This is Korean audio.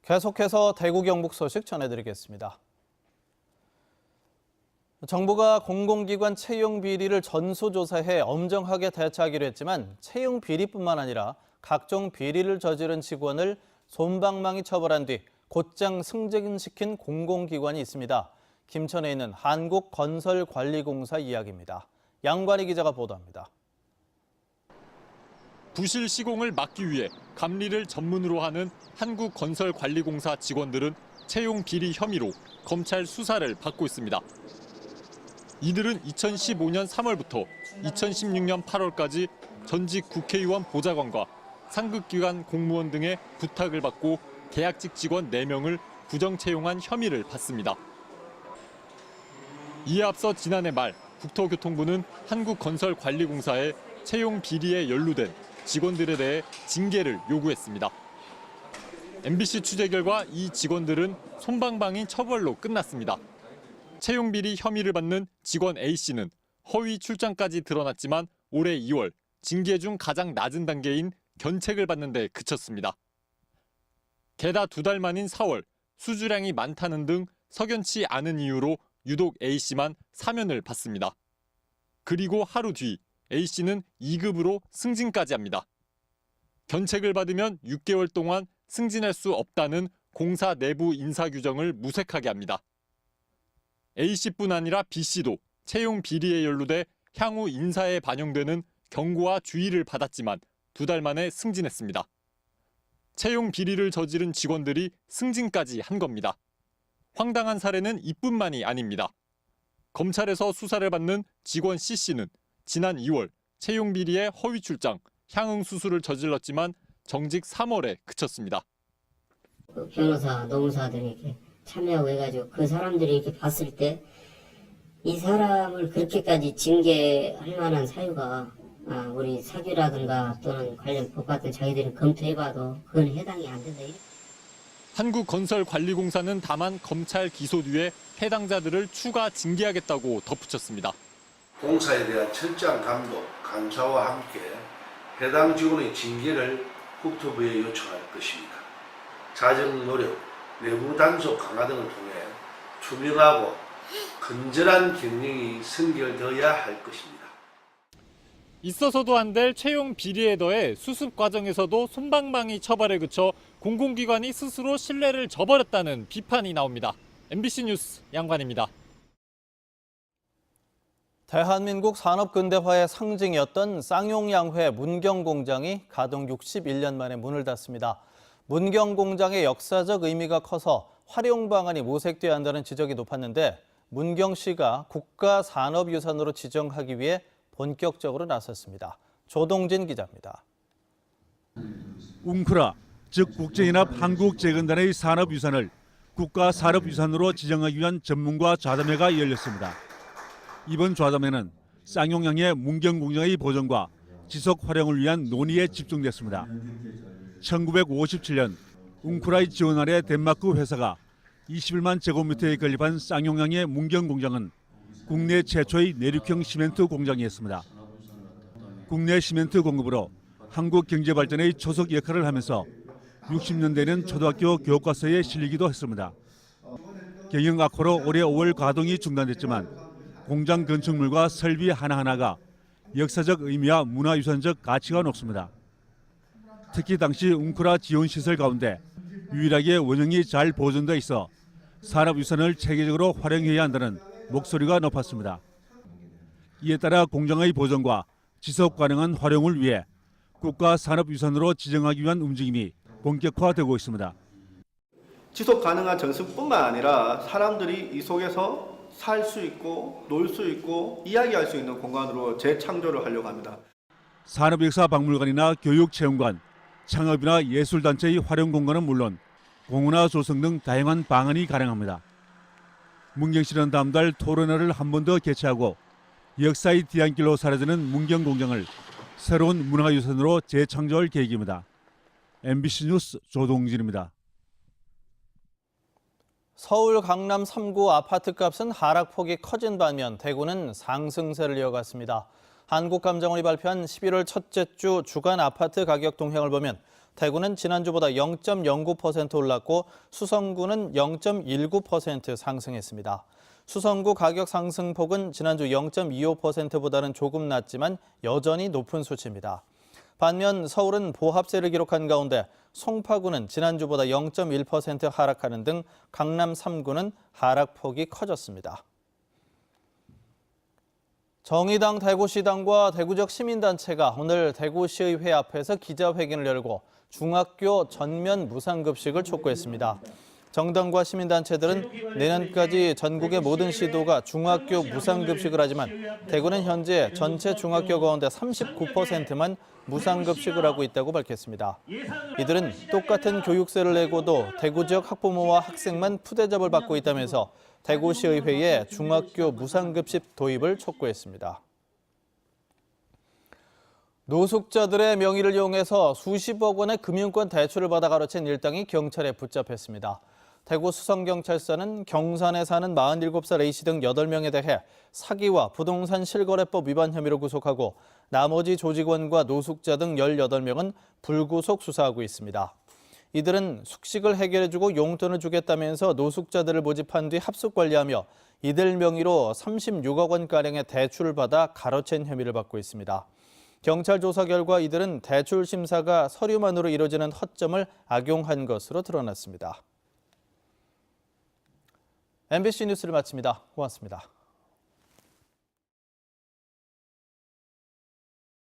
계속해서 대구 경북 소식 전해드리겠습니다. 정부가 공공기관 채용 비리를 전수조사해 엄정하게 대처하기로 했지만 채용 비리뿐만 아니라 각종 비리를 저지른 직원을 솜방망이 처벌한 뒤 곧장 승진시킨 공공기관이 있습니다. 김천에 있는 한국건설관리공사 이야기입니다. 양관희 기자가 보도합니다. 부실 시공을 막기 위해 감리를 전문으로 하는 한국건설관리공사 직원들은 채용 비리 혐의로 검찰 수사를 받고 있습니다. 이들은 2015년 3월부터 2016년 8월까지 전직 국회의원 보좌관과 상급기관 공무원 등의 부탁을 받고 계약직 직원 4명을 부정 채용한 혐의를 받습니다. 이에 앞서 지난해 말 국토교통부는 한국건설관리공사에 채용 비리에 연루된 직원들에 대해 징계를 요구했습니다. MBC 취재 결과 이 직원들은 솜방망이 처벌로 끝났습니다. 채용 비리 혐의를 받는 직원 A씨는 허위 출장까지 드러났지만 올해 2월 징계 중 가장 낮은 단계인 견책을 받는 데 그쳤습니다. 게다 2달 만인 4월 수주량이 많다는 등 석연치 않은 이유로 유독 A씨만 사면을 받습니다. 그리고 하루 뒤 A씨는 2급으로 승진까지 합니다. 견책을 받으면 6개월 동안 승진할 수 없다는 공사 내부 인사 규정을 무색하게 합니다. A씨뿐 아니라 B씨도 채용 비리에 연루돼 향후 인사에 반영되는 경고와 주의를 받았지만 2달 만에 승진했습니다. 채용 비리를 저지른 직원들이 승진까지 한 겁니다. 황당한 사례는 이뿐만이 아닙니다. 검찰에서 수사를 받는 직원 C씨는 지난 2월 채용 비리에 허위 출장, 향응 수수를 저질렀지만 정직 3월에 그쳤습니다. 변호사, 노무사들이 이렇게 참여하고 해가지고 그 사람들이 이렇게 봤을 때 이 사람을 그렇게까지 징계할 만한 사유가 우리 사규라든가 또는 관련 법 같은 자기들이 검토해봐도 그건 해당이 안 된다. 한국건설관리공사는 다만 검찰 기소 뒤에 해당자들을 추가 징계하겠다고 덧붙였습니다. 공사에 대한 철저한 감독, 감사와 함께 해당 직원의 징계를 국토부에 요청할 것입니다. 자정 노력, 내부 단속 강화 등을 통해 투명하고 건전한 경영이 선결되어야 할 것입니다. 있어서도 안 될 채용 비리에 더해 수습 과정에서도 솜방망이 처벌에 그쳐 공공기관이 스스로 신뢰를 저버렸다는 비판이 나옵니다. MBC 뉴스 양관입니다. 대한민국 산업근대화의 상징이었던 쌍용양회 문경공장이 가동 61년 만에 문을 닫습니다. 문경공장의 역사적 의미가 커서 활용 방안이 모색돼야 한다는 지적이 높았는데 문경시가 국가산업유산으로 지정하기 위해 본격적으로 나섰습니다. 조동진 기자입니다. 웅크라, 즉 국제연합 한국재건단의 산업유산을 국가산업유산으로 지정하기 위한 전문가 좌담회가 열렸습니다. 이번 좌담회는 쌍용양의 문경공장의 보존과 지속 활용을 위한 논의에 집중됐습니다. 1957년 웅크라의 지원 아래 덴마크 회사가 21만 제곱미터에 건립한 쌍용양의 문경공장은 국내 최초의 내륙형 시멘트 공장이었습니다. 국내 시멘트 공급으로 한국 경제 발전의 초석 역할을 하면서 60년대에는 초등학교 교과서에 실리기도 했습니다. 경영 악화로 올해 5월 가동이 중단됐지만 공장 건축물과 설비 하나하나가 역사적 의미와 문화유산적 가치가 높습니다. 특히 당시 웅크라 지원시설 가운데 유일하게 원형이 잘 보존돼 있어 산업유산을 체계적으로 활용해야 한다는 목소리가 높았습니다. 이에 따라 공장의 보존과 지속 가능한 활용을 위해 국가산업유산으로 지정하기 위한 움직임이 본격화되고 있습니다. 지속 가능한 전습뿐만 아니라 사람들이 이 속에서 살 수 있고 놀 수 있고 이야기할 수 있는 공간으로 재창조를 하려고 합니다. 산업역사박물관이나 교육체험관, 창업이나 예술단체의 활용 공간은 물론 공원화 조성 등 다양한 방안이 가능합니다. 문경시는 다음 달 토론회를 한 번 더 개최하고 역사의 뒤안길로 사라지는 문경공장을 새로운 문화유산으로 재창조할 계획입니다. MBC 뉴스 조동진입니다. 서울 강남 3구 아파트값은 하락폭이 커진 반면 대구는 상승세를 이어갔습니다. 한국감정원이 발표한 11월 첫째 주 주간 아파트 가격 동향을 보면 대구는 지난주보다 0.09% 올랐고 수성구는 0.19% 상승했습니다. 수성구 가격 상승폭은 지난주 0.25%보다는 조금 낮지만 여전히 높은 수치입니다. 반면 서울은 보합세를 기록한 가운데 송파구는 지난주보다 0.1% 하락하는 등 강남 3구는 하락폭이 커졌습니다. 정의당 대구시당과 대구적 시민단체가 오늘 대구시의회 앞에서 기자회견을 열고 중학교 전면 무상급식을 촉구했습니다. 정당과 시민단체들은 내년까지 전국의 모든 시도가 중학교 무상급식을 하지만 대구는 현재 전체 중학교 가운데 39%만 무상급식을 하고 있다고 밝혔습니다. 이들은 똑같은 교육세를 내고도 대구 지역 학부모와 학생만 푸대접을 받고 있다면서 대구시의회에 중학교 무상급식 도입을 촉구했습니다. 노숙자들의 명의를 이용해서 수십억 원의 금융권 대출을 받아 가로챈 일당이 경찰에 붙잡혔습니다. 대구 수성경찰서는 경산에 사는 47살 A씨 등 8명에 대해 사기와 부동산 실거래법 위반 혐의로 구속하고 나머지 조직원과 노숙자 등 18명은 불구속 수사하고 있습니다. 이들은 숙식을 해결해주고 용돈을 주겠다면서 노숙자들을 모집한 뒤 합숙관리하며 이들 명의로 36억 원가량의 대출을 받아 가로챈 혐의를 받고 있습니다. 경찰 조사 결과 이들은 대출 심사가 서류만으로 이루어지는 허점을 악용한 것으로 드러났습니다. MBC 뉴스를 마칩니다. 고맙습니다.